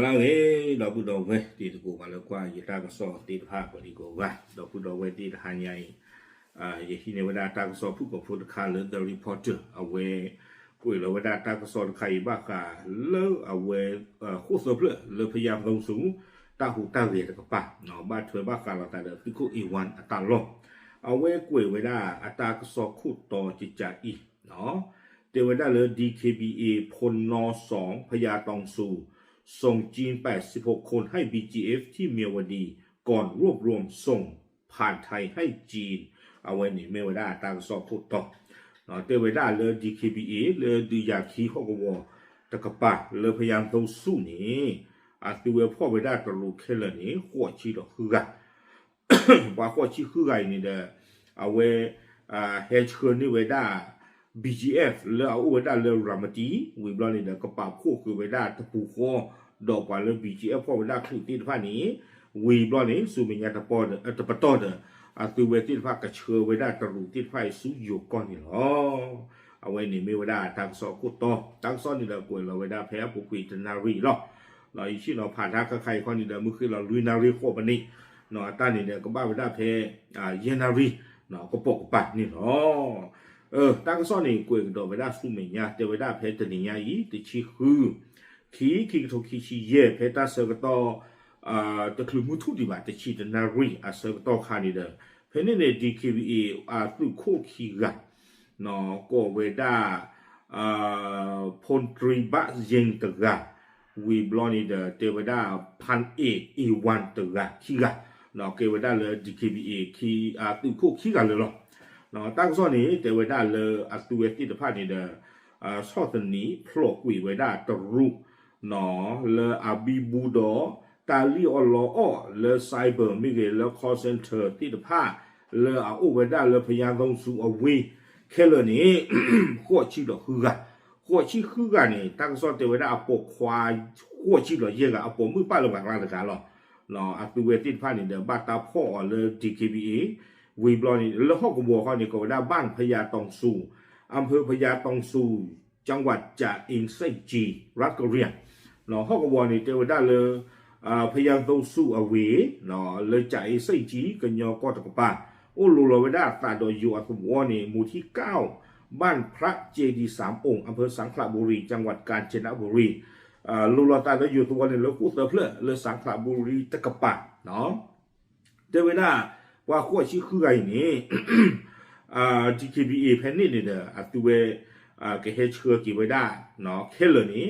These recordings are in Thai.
la we do bu do we ti ku ma lo kwa yi ta ka so ti pha ko ni ko wa do bu do we ti ha nyai ye hi ne wada ta ka so pu ko pu ka le the reporter awe ku lo wada ta ka so kai ba ka le awe khu so ple le pya yam dong su ta hu ta we ta ka pa no ba thwe ba ka la ta de ti ku i wan ata lo awe ku wada ata ka so khu to ji ja i noเทวดาเลย DKBA พลน2พญาตองซูส่งจีน86คนให้ BGF ที่เมียวดีก่อนรวบรวมส่งผ่านไทยให้จีนเอาไว้นี่เมียวดาตามสอบพูดต่อเทวดาเลย DKBA เลยดูอยากขี้ข้อกวตะกปะเลยพยายามต้องสู้นี่ตัวพ่อเวดาตะลุเคลนี่หัวชีดอกคือกันว่าหัวชีคือไงนี่เด้อเอาไว้เฮชเคิร์นี่เวดาBGF แล้วเอาไว้ได้เลยรามาตีวิบลอนี่เด็กกระป๋าคู่คือไว้ได้ตะปูคอดอกว่าเลย BGF พอไว้ได้คือตีฟ้านี้วิบลอนี่สูมิญญาตะปอดตะปะตอดตัวเวทีฟ้ากระเชือไว้ได้ตะรูตีฟ้าสู้อยู่ก่อนนี่หรอเอาไว้นี่ไม่ไว้ได้ทางสอกุตอทางซ้อนนี่เด็กกวยเราไว้ได้แพ้ปุกุยจนารีหรอเราอีชี่เราผ่านทางใครคนนี่เด็กมือคือเราลุยนารีโคบันนี่เนาะตานี่เด็กก็บ้าไว้ได้แพ้เยนารีเนาะก็ปกปัดนี่หรอตั้งซ่อนนี่กวยก็ไม่ได้สู้ไม่ยากแต่ไม่ได้เพชรนี่ยาอีติชีคือขี้ทุกขี้ชีเย่เพชรตาเสกต่อตะคลุมุทุดีว่าติชีตนารีเสกต่อคานิเดอเพชรนี่ DKBA ตุโคขี้กันเนาะก็เวด้าพลตรีบะเยงตะกะวีบลอนี่เดอเทวดาพันเอกอีวันตะกะขี้กันเนาะเกวด้าเลย DKBA ขี้ตุโคขี้กันเลยหรอเนาะตั้งซ่อนนี้เทวดาเลยตัวเวทีตะพานี่เดอชอบตัวนี้พลอกวิเวดาตรุเนาะเลยอาบีบูดอตาลีอลอเลยไซเบอร์มิเกลเลยคอเซ็นเตอร์ที่ตะพาเลยอุเวดาเลยพยานต้องสู้เอาไว้แค่เลยนี้หัวชีดอกคือกันหัวชีคือกันนี่ตั้งซ่อนเทวดาปกควายหัวชีดอกเยอะกันเอาปมมือป้าลงกลางตะการหรอเนาะตัวเวทีตะพานี่เดอบาตาพ่อเลย DKBAวีบลอนี่แล้วเขาก็บอกเขานี่ก็ว่าบ้านพญาตองซูอำเภอพญาตองซูจังหวัดจะอิงไซจีรัฐกะเหรี่ยงเนาะเขาก็บอกนี่เทวดาเลยพญาตองซูเอาไว้เนาะเลยจะอิงไซจีกันยอก็ตะกปาโอ้ลูลเวดาตาดอยอยู่อัตวนี่หมู่ที่9บ้านพระเจดีย์3องค์อำเภอสังขละบุรีจังหวัดกาญจนบุรีลูลตาดอยอยู่ตัวนี่แล้วกูเตอเพลเลยสังขละบุรีตะกปาเนาะเทวดาว่าขั้วชี้คือไงนี่DKBA แผ่นนี่เนี่ยตัวก็เฮเชื่อกี่ไว้ได้เนาะแค่เลยนี่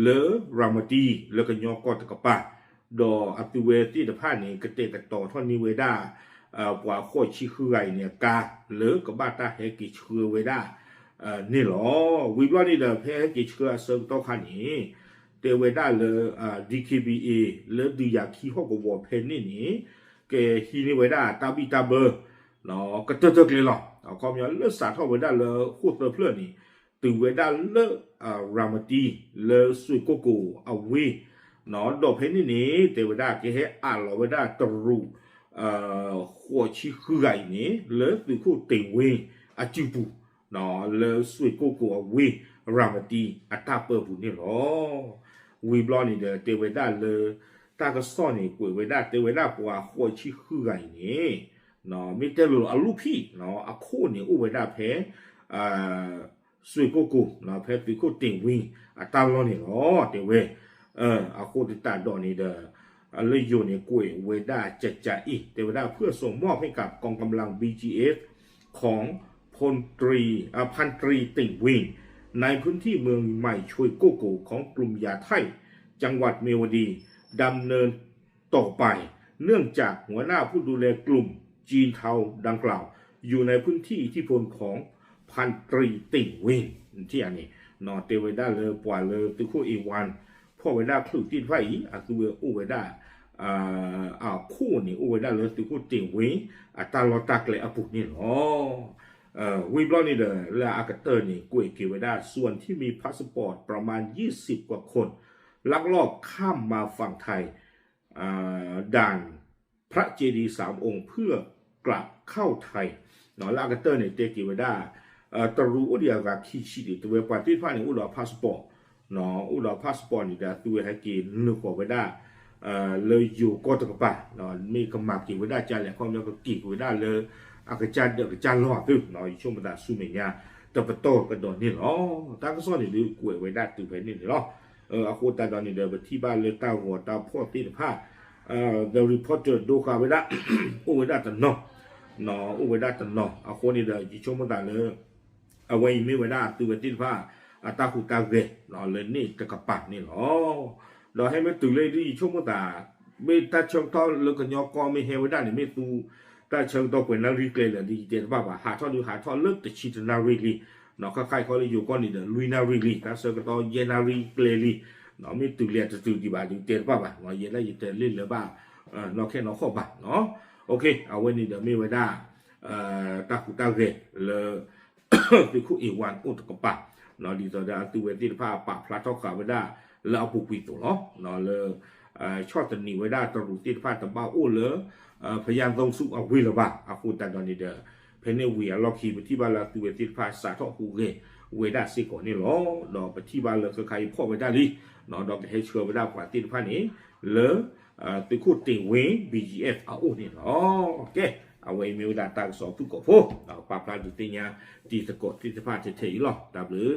เลอรามาตีแล้วก็ยอกอตะกปะดอตัวที่ตะพานี่ก็เตะต่อท่อนนี้ไว้ได้ว่าขั้วชี้คือไงเนี่ยกาเลอกับบ้าตาเฮกิเชื่อไว้ได้นี่หรอวิบลอนี่แพ้กิเชื่อเสริมต่อขันนี้เตะไว้ได้เลยDKBA เลอดูอยากขี้ข้อกบวแผ่นนี่เกฮีนี่ไว้ได้ตาบีตาเบอร์เนาะก็เตอะเลยหรอเอาความยาวเลือดสาดเข้าไว้ได้เลยคู่เตอเพื่อนนี่ตื่นไว้ได้เลือรามาตีเลอสุยโกโก้เอาไว้เนาะดอกเพนนี่เตไว้ได้เกให้เราไว้ได้ตรูหัวชี้คือไงนี่เลอตื่นคู่เต็งเวจิบูเนาะเลอสุยโกโก้เอาไว้รามาตีตาเปิดบุนี่หรอวีบลอนี่เดเตไว้ได้เลยตาก็ซ่อนนี่กวยไว้ได้เตไว้ได้กว่าหัวชี้คือไงนี่เนาะไม่แต่รู้ลูกพี่เนาะโคนี่อุไว้ได้แพ้สวยโกโก้เนาะแพ้ตีโคติงวิงตาล้อนี่เนาะเตไว้โคติตาดอนี่เด้อเลยอยู่นี่กวยไว้ได้จะอีเตไว้ได้เพื่อส่งมอบให้กับกองกำลัง BGF ของพันตรีติงวิงในพื้นที่เมืองใหม่ช่วยโกโก้ของกลุ่มยาไทยจังหวัดเมียวดีดำเนินต่อไปเนื่องจากหัวหน้าผู้ดูแลกลุ่มจีนเทาดังกล่าวอยู่ในพื้นที่อิทธิพลของพันตรีติ่งเวงที่อันนี้นอเตไว้ได้เลยปล่อยเลยตุคู่อีวันพ่อไว้ได้คลุตีนไฟตัวอู้ไว้ได้คู่นี่อู้ไว้ได้เลยตุคู่ติ่งเวงตาลอตากเลยปุกนี่เนาะวิบลอนี่เด้อและอากาเตอร์นี่กุยเกี่ยวไว้ได้ส่วนที่มีพาสปอร์ตประมาณ20กว่าคนลักลอบข้ามมาฝั่งไทยด่านพระเจดีย์3องค์เพื่อกลับเข้าไทยเนาะลากาเตอร์เนี่ยเตกิไว้ได้ตรูอุดยากาคีชิดิตัวเวปาติฟ้าเนี่ยอุดรพาสปอร์ต เนาะอุดรพาสปอร์ตนี่ดาตัวให้กินนึกว่าไว้ได้เลยอยู่ก็ตะกปะเนาะมีกำมักกินไว้ได้จานแหละความแล้วก็กินไว้ได้เลยอากาศจานเดือดจานรอดตึเนาะช่วงประดาสู้เมียตะปะโตกระโดดนี่เนาะตาก็ซ่อนนี่ดูกล้วยไว้ได้ตื่นไปนี่เนาะอาโคตาตอนนี้เดินไปที่บ้านเลยตาหัวตาพ่อตีนผ้าThe reporter ดูข่าวไว้ได้อู้ไว้ได้แต่เนาะเนาะอู้ไว้ได้แต่เนาะอาโคนี่เดินช่วงประดาเลยเอาไว้ไม่ไว้ได้ตื่นไปตีนผ้าตาหูตาเกะเนาะเลยนี่ตะกปะนี่เนาะเราให้ไม่ตื่นเลยที่ช่วงประดาไม่ตาเชิงทอแล้วก็ยอกอไม่เฮไว้ได้เนี่ยไม่ตูตาเชิงทอเป็นนาฬิกาเลยดีเจนบ้าบ่าหาทอดูหาทอเลิกแต่ชิดนาฬิกาเนาะใครเขาเลยอยู่ก้อนนี่เดินลุยนาฬิกาตาเชิงทอเยนาฬิกาลีเนาะไม่ตื่นเลยจะตื่นที่บ้านดีเจนบ้าบ่าเนาะเย็นแล้วยิ่งเจนเล่นเลยบ้าเนาะแค่เนาะข้อบ้าเนาะโอเคเอาไว้นี่เดี๋ยวไม่ไว้ได้ตาหูตาเกะเลยติคู่อีวันอุตกปะเนาะดีต่อได้ตัวเวทีผ้าปะพลาทอกขาไว้ได้แล้วเอาปุกปีตัวเนาะเนาะเลยชอบตันนี่ไว้ได้ตรูตีผ้าตะบ้าอู้เลยพยายามต้องสู้เอาวิลบ้าเอาคุณแต่ตอนนี้เด้อเพนเนวีล็อกคีไปที่บ้านเราตัวเวทีผ้าสาทอหูเกไว้ได้สิก่อนนี่เนาะเนาะไปที่บ้านเราคือใครพ่อไว้ได้ดิเนาะดอกให้เชื่อไว้ได้กว่าตีผ้านี้เลยตัวคู่ติงเว BGF เอาอู้นี่เนาะโอเคเอาไว้มีเวลาตั้งสอบทุกกบพูเอาปาปลาดุติญาตีสะกดที่สภาพเฉยๆหรอกดับหรือ